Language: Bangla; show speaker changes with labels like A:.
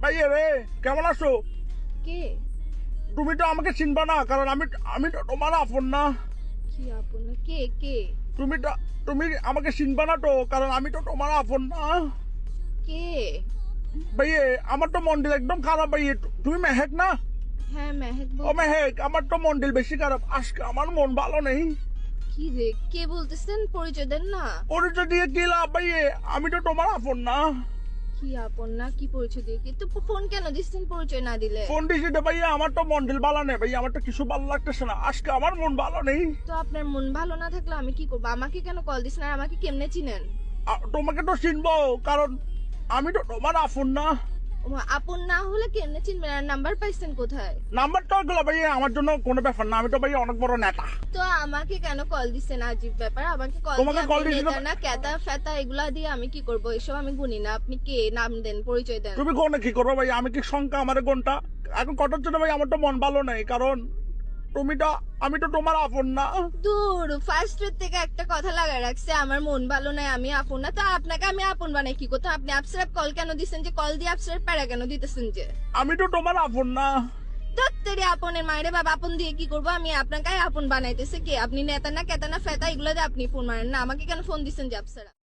A: ভাইয়া রে, কেমন আছো?
B: কে?
A: তুমি তো আমাকে চিনবা না, কারণ আমি তো তোমার আপন না।
B: কি আপন না? কে কে?
A: তুমি আমাকে চিনবা না তো, কারণ আমি তো তোমার আপন না।
B: কে?
A: ভাইয়া, আমার তো মন্ডল একদম খারাপ ভাইয়া। তুমি মেহেক না?
B: হ্যাঁ মেহেক
A: ও
B: বল।
A: মেহেক, আমার তো মন্ডল বেশি খারাপ, আজকে আমার মন ভালো নেই।
B: কি রে, কে বলতেছেন? পরিচয় দেন না।
A: পরিচয় দিয়ে কি লাভ ভাইয়া? আমি তো তোমার আপন না।
B: কি আপন না? কি পরিচয় দিয়ে? কি তো ফোন কেন দিচ্ছেন পরিচয় না দিলে?
A: ফোন দিছি তো ভাইয়া, আমার তো মন্ডল ভালো নেই ভাইয়া, আমার তো কিছু ভালো লাগতেছে না, আজকে আমার মন ভালো নেই।
B: তো আপনার মন ভালো না থাকলে আমি কি করবো? আমাকে কেন কল দিচ্ছেন আর আমাকে কেমনে চিনেন?
A: তোমাকে তো চিনবো, কারণ আমি তো তোমার আপন না।
B: আপন না হলে কেমনে চিনবেন? আর নাম্বার পাইছেন কোথায়?
A: নাম্বারটা ওগুলো ভাইয়া আমার জন্য কোনো ব্যাপার না, আমি তো ভাইয়া অনেক বড় নেতা।
B: তো আমাকে কেন কল দিচ্ছেন? আজীব ব্যাপার। আমাকে কল
A: তোমাকে
B: দিয়ে
A: call
B: আপনি
A: দিয়েছিল-
B: নেতা না ক্যাতা ফেতা এগুলা দিয়ে আমি কি করবো? এসব আমি গুনি না। আপনি কে? নাম দেন, পরিচয় দেন।
A: তুমি কোনে কি করবো ভাই? আমি কি সংখ্যা আমার কোনটা এখন কটার জন্য ভাই? আমার তো মন ভালো নাই, কারণ আমি তো তোমার আপন না।
B: দূর, ফার্স্ট থেকে একটা কথা লাগায় রাখছে, আমার মন ভালো নাই, আমি আপন না। তো আপনাকে আমি আপন বানাই কি করতে? আপনি আপসারাপ কল কেন দিচ্ছেন? যে কল দিয়ে আপসারাপ প্যারা কেন দিতেছেন? যে
A: আমি তো তোমার আপন না।
B: দত্তেরি আপনের মায়েরে বাবা, আপন দিয়ে কি করবো? আমি আপনাকে আপন বানাইতেছে কে? আপনি নেতা না কেতা না ফেতা এগুলো দিয়ে আপনি ফোন মারেন না। আমাকে কেন ফোন দিচ্ছেন যে আপসারা?